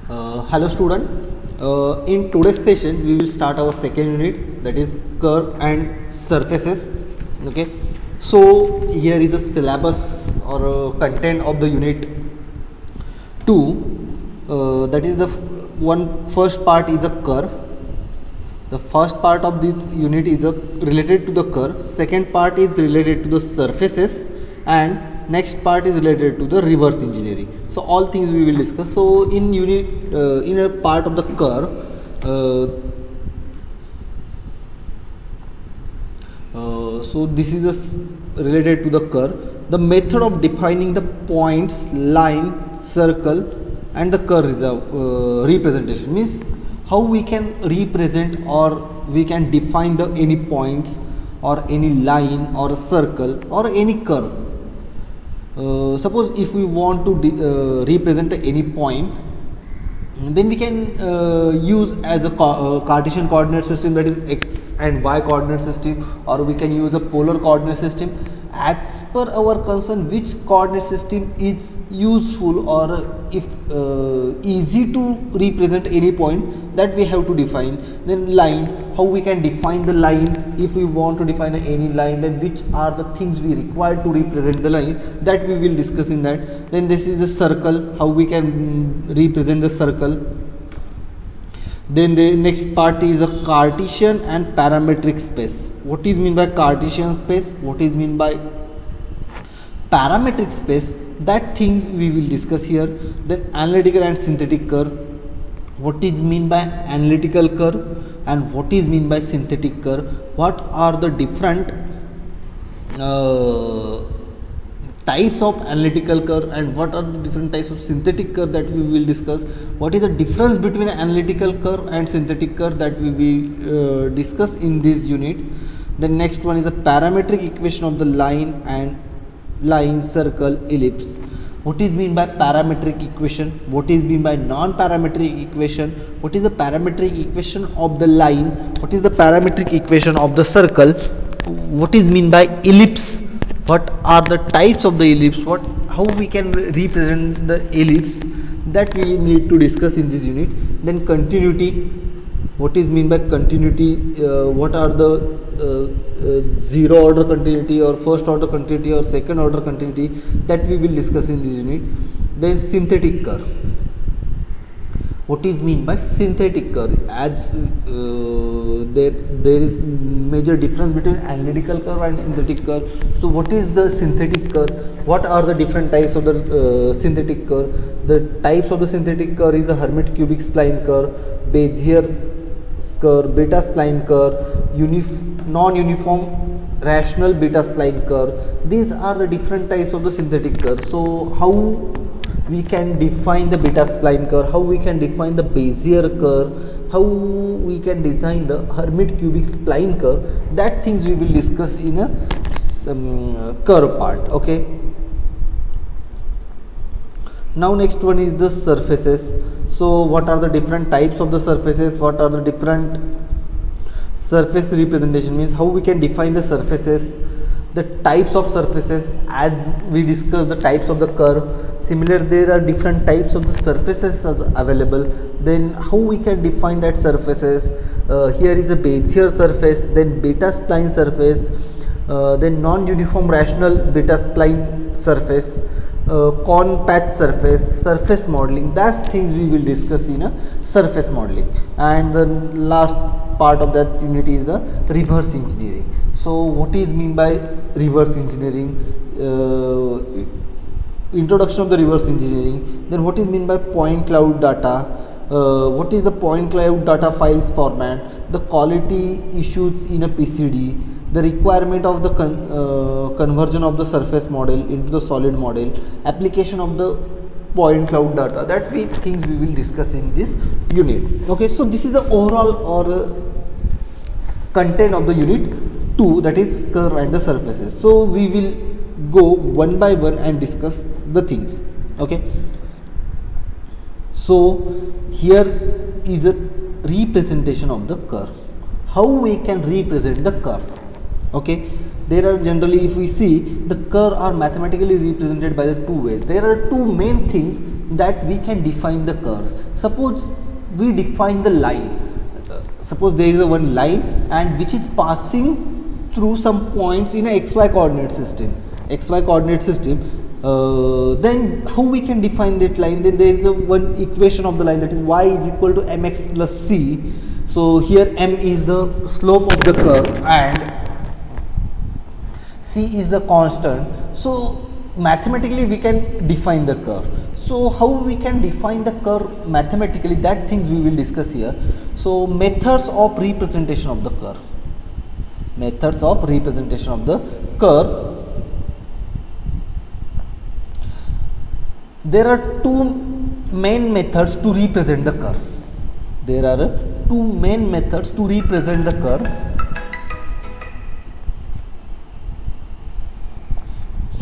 Hello student. In today's session we will start our second unit, that is curve and surfaces. Okay, so here is a syllabus or content of the unit 2. That is the first part is a curve. The first part of this unit is related to the curve, second part is related to the surfaces, and next part is related to the reverse engineering. So all things we will discuss. So in in a part of the curve, so this is related to the curve. The method of defining the points, line, circle, and the curve is a representation, means how we can represent or we can define the any points or any line or a circle or any curve. Suppose if we want to represent any point, then we can use as a Cartesian coordinate system, that is x and y coordinate system, or we can use a polar coordinate system. As per our concern, which coordinate system is useful or if easy to represent any point, that we have to define. Then line, how we can define the line. If we want to define any line, then which are the things we require to represent the line, that we will discuss in that. Then this is a circle, how we can represent the circle. Then the next part is a Cartesian and parametric space. What is mean by Cartesian space? What is mean by parametric space? That things we will discuss here. Then analytical and synthetic curve. What is mean by analytical curve and what is mean by synthetic curve? What are the different types of analytical curve and what are the different types of synthetic curve, that we will discuss. What is the difference between analytical curve and synthetic curve, that we will discuss in this unit. The next one is a parametric equation of the line, circle, ellipse. What is mean by parametric equation? What is mean by non-parametric equation? What is the parametric equation of the line? What is the parametric equation of the circle? What is mean by ellipse? What are the types of the ellipse? How we can represent the ellipse, that we need to discuss in this unit. Then continuity. What is mean by continuity? What are the zero order continuity or first order continuity or second order continuity, that we will discuss in this unit. Then synthetic curve. What is mean by synthetic curve? As there is major difference between analytical curve and synthetic curve. So what is the synthetic curve? What are the different types of the synthetic curve? The types of the synthetic curve is the Hermite cubic spline curve, Bezier curve, beta spline curve, non-uniform rational beta spline curve. These are the different types of the synthetic curve. So how we can define the beta spline curve, how we can define the Bezier curve, how we can design the Hermite cubic spline curve, that things we will discuss in a curve part. Okay. Now next one is the surfaces. So what are the different types of the surfaces? What are the different surface representation, means how we can define the surfaces, the types of surfaces, as we discuss the types of the curve. Similar, there are different types of the surfaces as available. Then how we can define that surfaces? Here is a Bezier surface, then beta spline surface, then non-uniform rational beta spline surface, cone patch surface, surface modeling. That's things we will discuss in a surface modeling. And the last part of that unit is a reverse engineering. So what is mean by reverse engineering? Introduction of the reverse engineering. Then what is mean by point cloud data? What is the point cloud data files format? The quality issues in a PCD. The requirement of the conversion of the surface model into the solid model. Application of the point cloud data. That things we will discuss in this unit. Okay, so this is the overall or content of the unit 2, that is curve and the surfaces. So we will go one by one and discuss the things. Okay, so here is a representation of the curve. How we can represent the curve? Okay, there are generally, if we see, the curve are mathematically represented by the two ways. There are two main things that we can define the curves. Suppose we define the line. Suppose there is a one line and which is passing through some points in a xy coordinate system. Then how we can define that line? Then there is a one equation of the line, that is y is equal to mx plus c. So here m is the slope of the curve and c is the constant. So mathematically we can define the curve. So how we can define the curve mathematically, that things we will discuss here. So methods of representation of the curve. Methods of representation of the curve. There are two main methods to represent the curve. There are two main methods to represent the curve.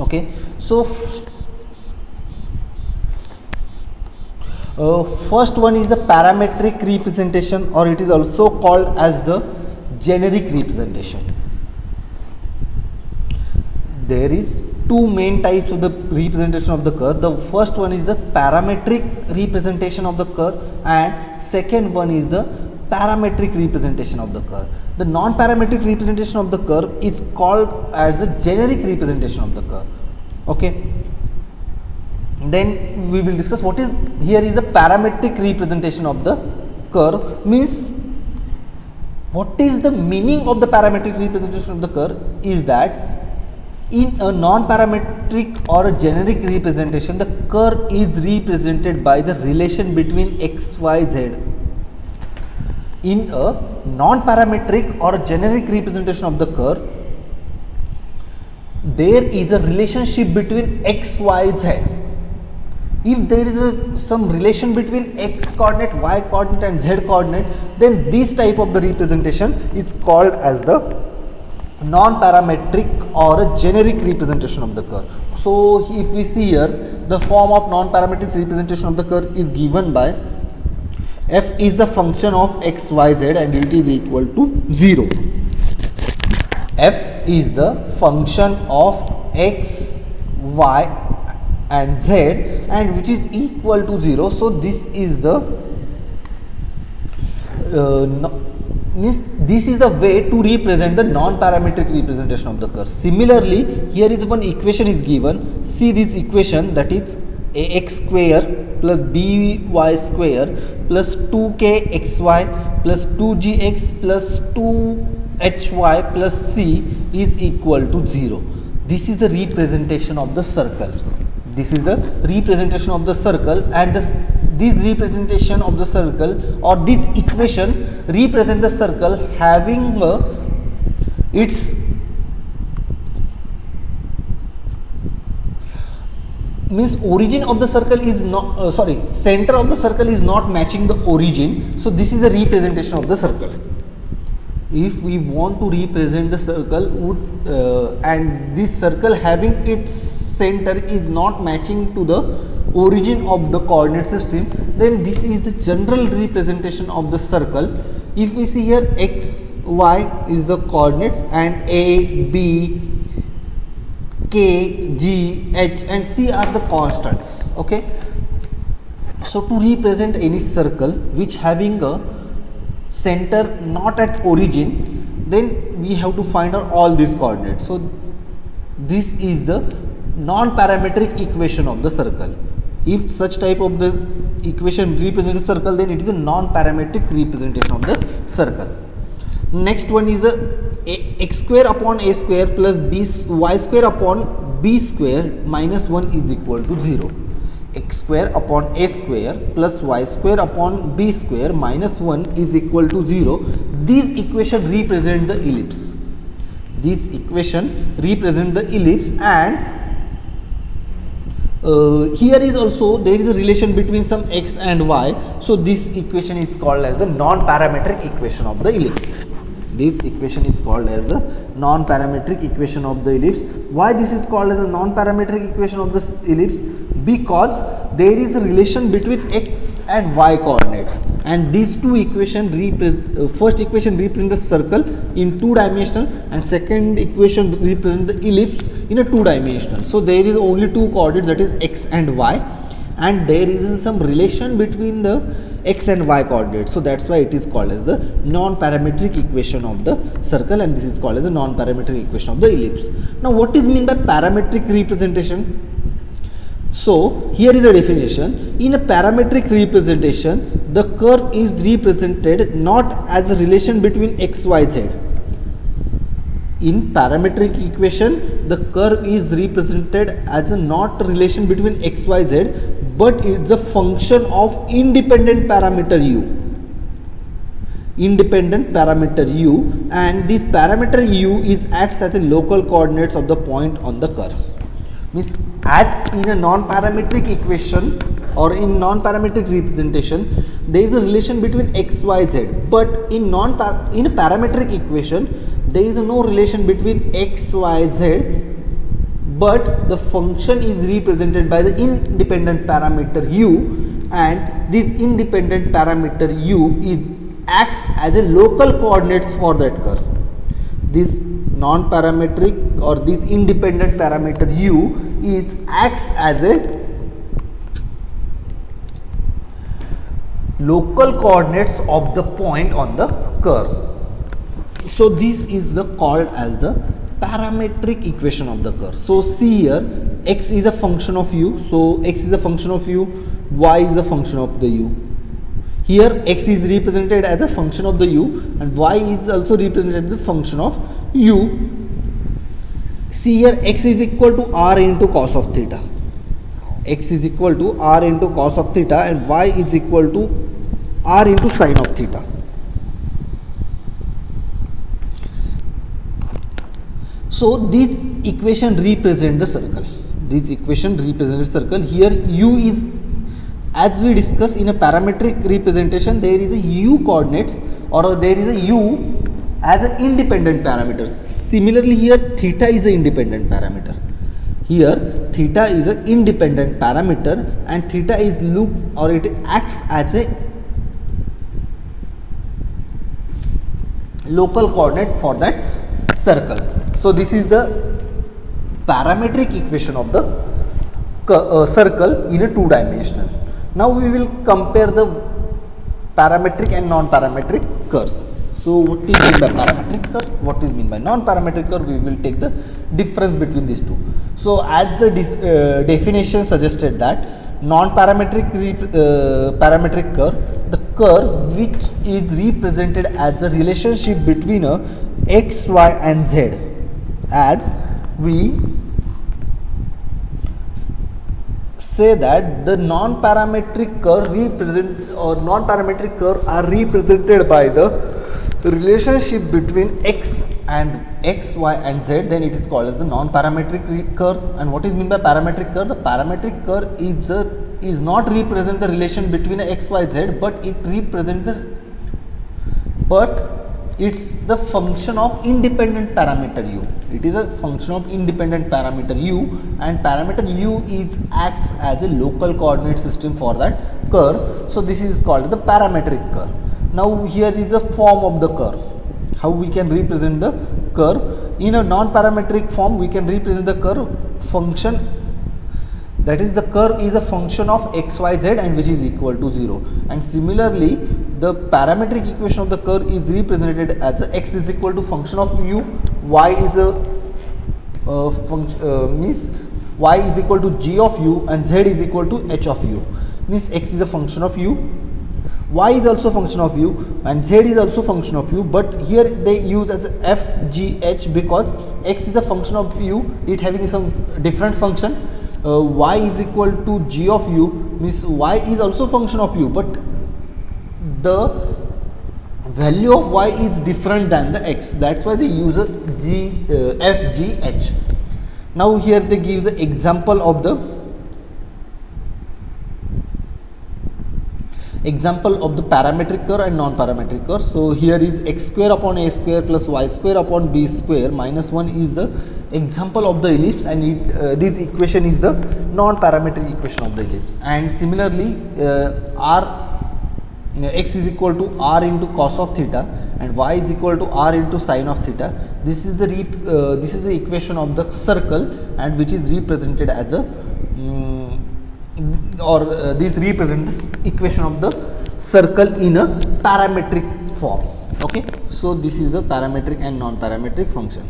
Okay, so first one is the parametric representation, or it is also called as the generic representation. There is two main types of the representation of the curve. The first one is the parametric representation of the curve and second one is the parametric representation of the curve. The non-parametric representation of the curve is called as the generic representation of the curve. Okay. Then we will discuss what is here is the parametric representation of the curve. Means what is the meaning of the parametric representation of the curve is that in a non-parametric or a generic representation, the curve is represented by the relation between x, y, z. In a non-parametric or a generic representation of the curve, there is a relationship between x, y, z. If there is some relation between x coordinate, y coordinate and z coordinate, then this type of the representation is called as the non-parametric or a generic representation of the curve. So if we see here, the form of non-parametric representation of the curve is given by f is the function of x, y, z and it is equal to 0. F is the function of x, y and z and which is equal to 0. So this is the this is the way to represent the non-parametric representation of the curve. Similarly, here is one equation is given. See this equation, that is ax square plus by square plus 2kxy plus 2gx plus 2hy plus c is equal to 0. This is the representation of the circle. This is the representation of the circle, and this representation of the circle or this equation represent the circle having its means origin of the circle is not center of the circle is not matching the origin. So this is a representation of the circle. If we want to represent the circle and this circle having its center is not matching to the origin of the coordinate system, then this is the general representation of the circle. If we see here, x, y is the coordinates and a, b, k, g, h and c are the constants. Okay. So to represent any circle which having a center not at origin, then we have to find out all these coordinates. So this is the non-parametric equation of the circle. If such type of the equation represents a circle, then it is a non-parametric representation of the circle. Next one is a x square upon a square plus y square upon b square minus 1 is equal to 0. X square upon a square plus y square upon b square minus 1 is equal to 0. This equation represent the ellipse. This equation represent the ellipse, and here is also there is a relation between some x and y. So this equation is called as the non-parametric equation of the ellipse. This equation is called as the non-parametric equation of the ellipse. Why this is called as a non-parametric equation of the ellipse? because there is a relation between x and y coordinates, and these two equation first equation represent the circle in two dimensional and second equation represent the ellipse in a two dimensional. So there is only two coordinates, that is x and y, and there is some relation between the x and y coordinates. So that's why it is called as the non-parametric equation of the circle, and this is called as the non-parametric equation of the ellipse. Now what is meant by parametric representation? So here is a definition. In a parametric representation, the curve is represented not as a relation between x, y, z. In parametric equation, the curve is represented as a not a relation between x, y, z, but it's a function of independent parameter u. Independent parameter u, and this parameter u is acts as a local coordinates of the point on the curve. Means as in a non-parametric equation or in non-parametric representation, there is a relation between x, y, z, but in a parametric equation there is no relation between x, y, z, but the function is represented by the independent parameter u, and this independent parameter u acts as a local coordinates for that curve. This non-parametric or this independent parameter u acts as a local coordinates of the point on the curve. So this is called as the parametric equation of the curve. So see here, x is a function of u, so x is a function of u, y is a function of the u. Here x is represented as a function of the u and y is also represented as a function of u. See here, x is equal to r into cos of theta. X is equal to r into cos of theta and y is equal to r into sin of theta. So this equation represent the circle. This equation represents the circle. Here u is, as we discussed in a parametric representation, there is a u coordinates or there is a u as an independent parameter. Similarly here theta is an independent parameter. Here theta is an independent parameter and theta is loop or it acts as a local coordinate for that circle. So this is the parametric equation of the circle in a two dimensional. Now we will compare the parametric and non-parametric curves. So what is mean by parametric curve? What is mean by non-parametric curve? We will take the difference between these two. So as the definition suggested that non-parametric parametric curve, the curve which is represented as a relationship between a x, y and z, as we say that the non-parametric curve are represented by the relationship between x, y and z, then it is called as the non-parametric curve. And what is meant by parametric curve? The parametric curve is not represent the relation between x, y, z, but it's the function of independent parameter u. It is a function of independent parameter u, and parameter u acts as a local coordinate system for that curve. So this is called the parametric curve. Now here is the form of the curve. How we can represent the curve? In a non-parametric form, we can represent the curve function, that is the curve is a function of x, y, z and which is equal to 0. And similarly, the parametric equation of the curve is represented as a x is equal to function of u, y is a means y is equal to g of u and z is equal to h of u. Means x is a function of u, y is also function of u and z is also function of u, but here they use as f, g, h because x is a function of u, it having some different function. Y is equal to g of u means y is also function of u, but the value of y is different than the x. That's why they use a f, g, h. Now here they give the example of the parametric curve and non-parametric curve. So here is x square upon a square plus y square upon b square minus 1 is the example of the ellipse, and this equation is the non-parametric equation of the ellipse. And similarly, x is equal to r into cos of theta and y is equal to r into sine of theta. This is the equation of the circle, and which is represented as a this represents the equation of the circle in a parametric form. Okay, so this is the parametric and non-parametric function.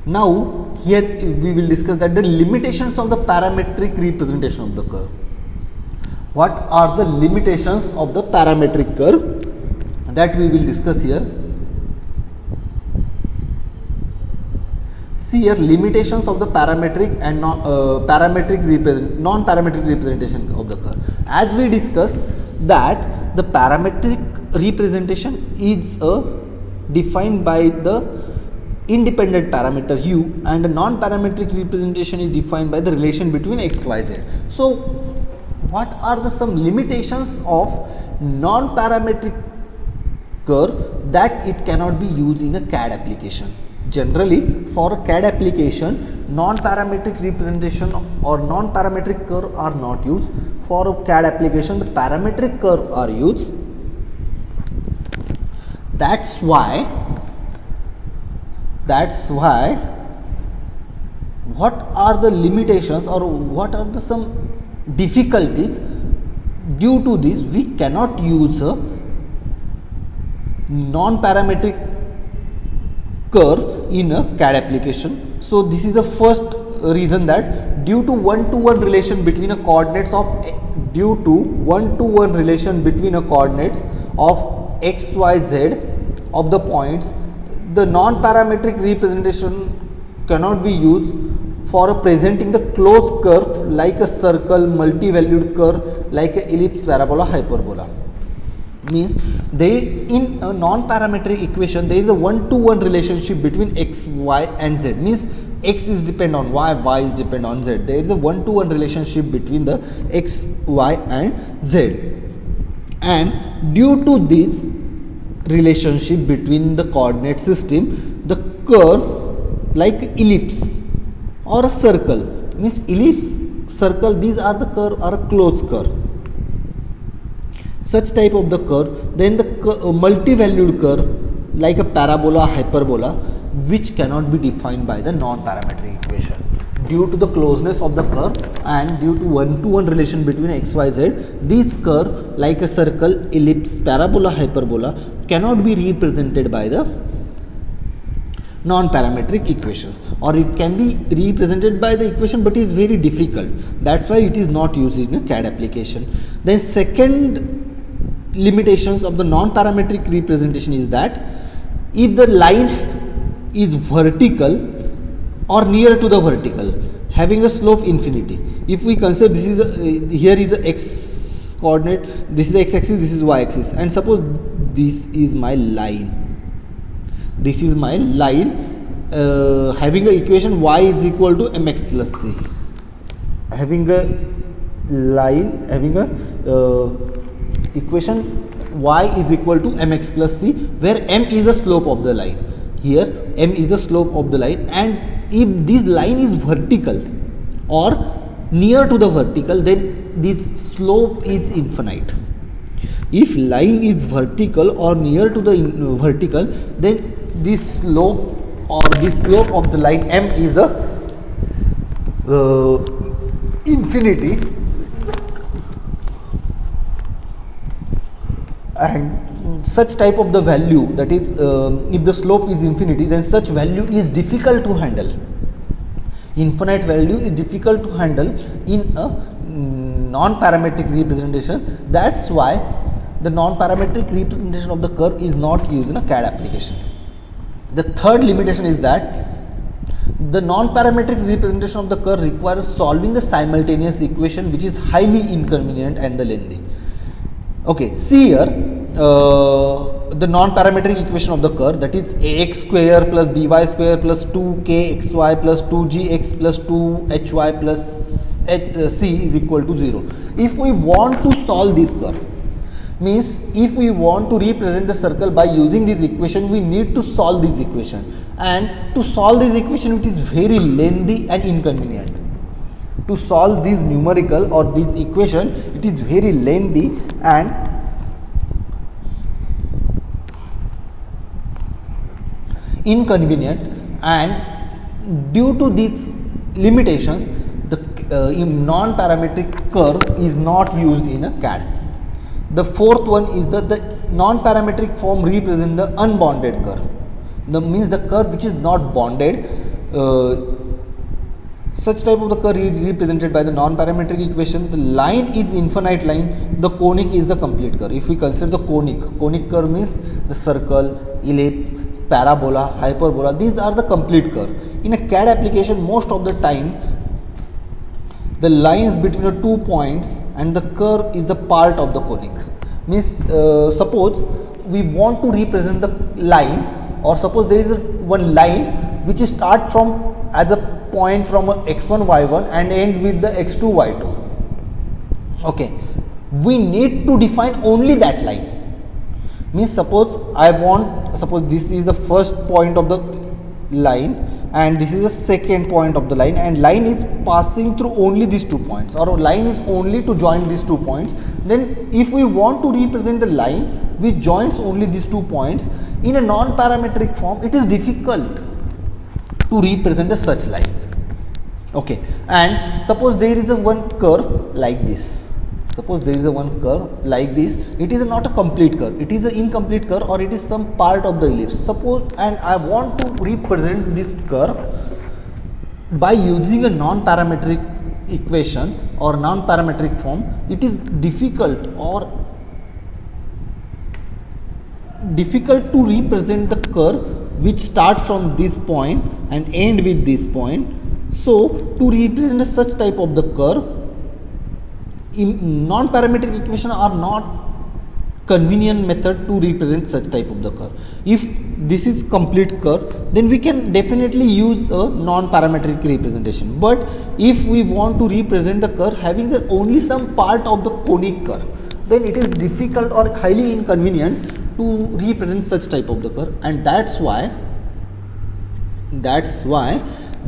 Now here we will discuss that the limitations of the parametric representation of the curve. What are the limitations of the parametric curve, that we will discuss here. See here, limitations of the parametric and non-parametric representation of the curve. As we discussed that the parametric representation is defined by the independent parameter u, and the non-parametric representation is defined by the relation between x, y, z. So what are the some limitations of non-parametric curve that it cannot be used in a CAD application? Generally, for a CAD application, non-parametric representation or non-parametric curve are not used. For a CAD application, the parametric curve are used. That's why what are the limitations or what are the some difficulties? Due to this, we cannot use a non-parametric curve in a CAD application. So this is the first reason, that due to one-to-one relation between a coordinates of x, y, z of the points, the non-parametric representation cannot be used for presenting the closed curve like a circle, multi-valued curve like a ellipse, parabola, hyperbola. Means in a non-parametric equation there is a one-to-one relationship between x, y and z. Means x is depend on y, y is depend on z. There is a one-to-one relationship between the x, y and z. And due to this relationship between the coordinate system, the curve like ellipse or a circle, means ellipse, circle, these are the curve are a closed curve. Such type of the curve, then the multi-valued curve like a parabola, hyperbola, which cannot be defined by the non-parametric equation. Due to the closeness of the curve and due to one-to-one relation between x, y, z, this curve like a circle, ellipse, parabola, hyperbola cannot be represented by the non-parametric equation, or it can be represented by the equation but is very difficult. That's why it is not used in a CAD application. Then second limitations of the non-parametric representation is that if the line is vertical or near to the vertical, having a slope infinity. If we consider this is here is the x coordinate, this is x axis, this is y axis, and suppose this is my line. This is my line having a equation y is equal to mx plus c. Having a line, having a equation y is equal to mx plus c, where m is the slope of the line. Here m is the slope of the line, and if this line is vertical or near to the vertical, then this slope is infinite. If line is vertical or near to the vertical, then this slope or this slope of the line m is a infinity, and such type of the value, that is if the slope is infinity, then such value is difficult to handle. Infinite value is difficult to handle in a non-parametric representation. That's why the non-parametric representation of the curve is not used in a CAD application. The third limitation is that the non-parametric representation of the curve requires solving the simultaneous equation, which is highly inconvenient and lengthy. Okay, see here the non-parametric equation of the curve, that is ax square plus by square plus 2kxy plus 2gx plus 2hy plus c is equal to 0. If we want to solve this curve, means if we want to represent the circle by using this equation, we need to solve this equation, and to solve this equation it is very lengthy and inconvenient. To solve this numerical or this equation it is very lengthy and inconvenient, and due to these limitations the non-parametric curve is not used in a CAD. The fourth one is that the non-parametric form represents the unbounded curve. That means the curve which is not bounded. Such type of the curve is represented by the non-parametric equation. The line is infinite line, the conic is the complete curve. If we consider the conic curve means the circle, ellipse, parabola, hyperbola, these are the complete curve. In a CAD application, most of the time the lines between the 2 points and the curve is the part of the conic. Means suppose we want to represent the line, or suppose there is one line which start from as a point from a x1 y1 and end with the x2 y2. Okay, we need to define only that line. Means suppose this is the first point of the line and this is the second point of the line, and line is passing through only these 2 points, or line is only to join these 2 points. Then if we want to represent the line which joins only these 2 points in a non-parametric form, it is difficult to represent such line. Okay, and suppose there is a one curve like this. Suppose there is a one curve like this. It is not a complete curve. It is an incomplete curve, or it is some part of the ellipse. Suppose, and I want to represent this curve by using a non-parametric equation or non-parametric form. It is difficult to represent the curve which start from this point and end with this point. So to represent such type of the curve, in non-parametric equation are not convenient method to represent such type of the curve. If this is complete curve, then we can definitely use a non-parametric representation. But if we want to represent the curve having only some part of the conic curve, then it is difficult or highly inconvenient to represent such type of the curve, and that's why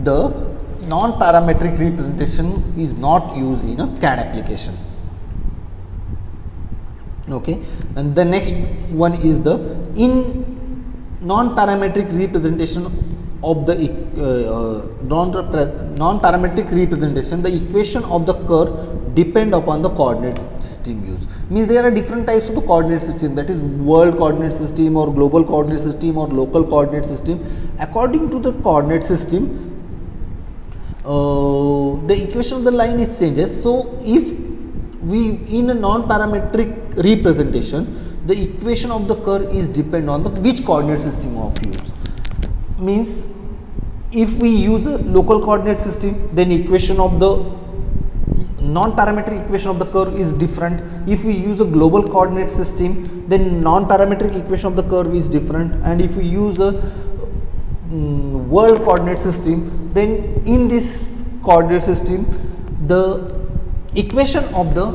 the non-parametric representation is not used in a CAD application. Okay, and the next one is the non-parametric representation of the non-parametric representation. The equation of the curve depend upon the coordinate system used. Means there are different types of the coordinate system, that is world coordinate system or global coordinate system or local coordinate system. According to the coordinate system, the equation of the line is changes. So if we in a non-parametric representation, the equation of the curve is depend on the which coordinate system of use. Means if we use a local coordinate system, then equation of the non-parametric equation of the curve is different. If we use a global coordinate system, then non-parametric equation of the curve is different. And if we use a world coordinate system, then in this coordinate system the equation of the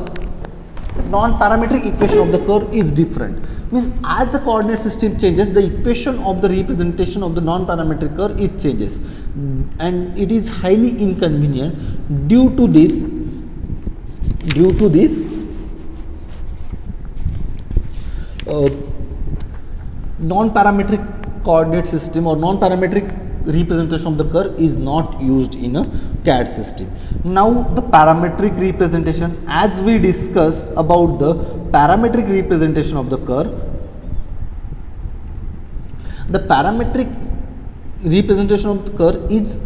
non-parametric equation of the curve is different. Means as the coordinate system changes, the equation of the representation of the non-parametric curve it changes, and it is highly inconvenient due to this non-parametric coordinate system or non-parametric representation of the curve is not used in a CAD system. Now the parametric representation, as we discuss about the parametric representation of the curve, the parametric representation of the curve is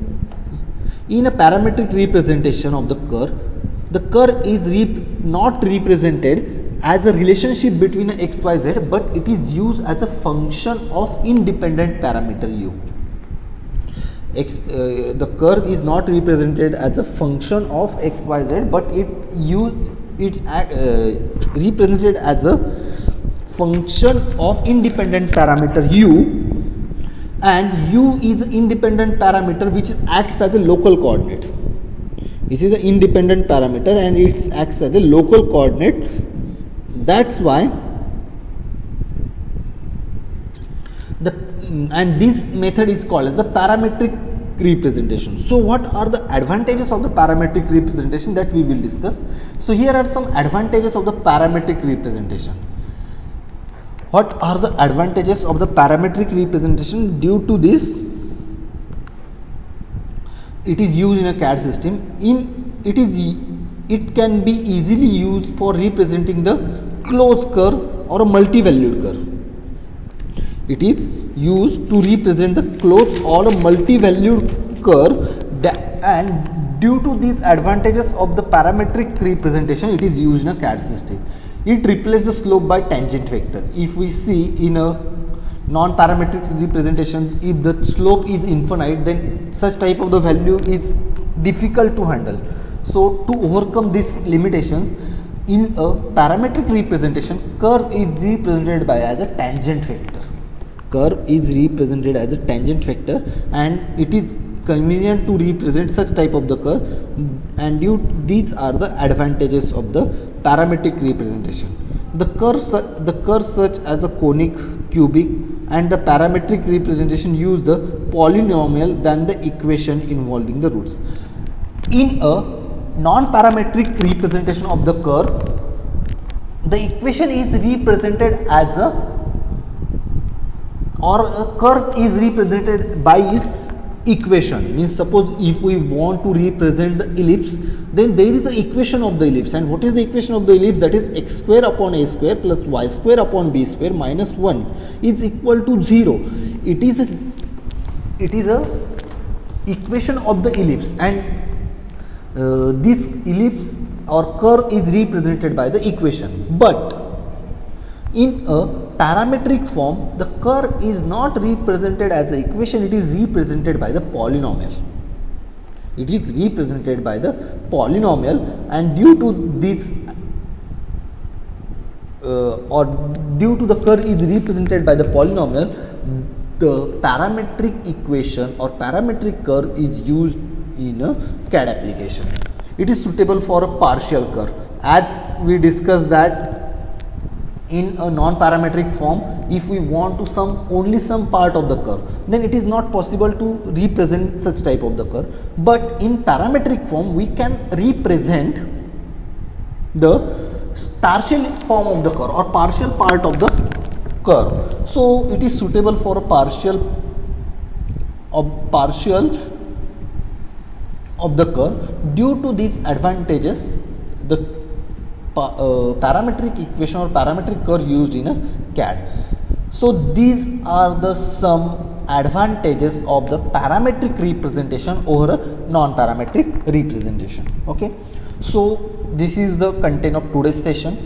in a parametric representation of the curve is not represented as a relationship between a x, y, z, but it is used as a function of independent parameter u. The curve is not represented as a function of x, y, z, but it's represented as a function of independent parameter u, and u is an independent parameter which acts as a local coordinate. This is an independent parameter and it acts as a local coordinate. That's why the and this method is called as the parametric representation. So what are the advantages of the parametric representation that we will discuss? So here are some advantages of the parametric representation. What are the advantages of the parametric representation? Due to this, it is used in a CAD system. It can be easily used for representing the closed curve or a multi-valued curve. It is used to represent the closed or a multi-valued curve, and due to these advantages of the parametric representation, it is used in a CAD system. It replaces the slope by tangent vector. If we see in a non-parametric representation, if the slope is infinite, then such type of the value is difficult to handle. So to overcome these limitations, in a parametric representation, curve is represented by as a tangent vector. Curve is represented as a tangent vector, and it is convenient to represent such type of the curve, and these are the advantages of the parametric representation. The curve such as a conic, cubic, and the parametric representation use the polynomial than the equation involving the roots. In a non-parametric representation of the curve, the equation is represented as a curve is represented by its equation. Means suppose if we want to represent the ellipse, then there is the equation of the ellipse, and what is the equation of the ellipse? That is x square upon a square plus y square upon b square minus 1 is equal to 0. It is a equation of the ellipse, and this ellipse or curve is represented by the equation. But in a parametric form, the curve is not represented as an equation, it is represented by the polynomial. It is represented by the polynomial, and due to this due to the curve is represented by the polynomial, the parametric equation or parametric curve is used in a CAD application. It is suitable for a partial curve, as we discussed that in a non-parametric form, if we want to sum only some part of the curve, then it is not possible to represent such type of the curve. But in parametric form, we can represent the partial form of the curve or partial part of the curve. So it is suitable for a partial of the curve. Due to these advantages, the parametric equation or parametric curve used in a CAD. So these are the some advantages of the parametric representation over a non-parametric representation. Okay, so this is the content of today's session.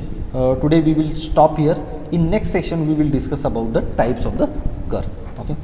Today we will stop here. In next section we will discuss about the types of the curve. Okay.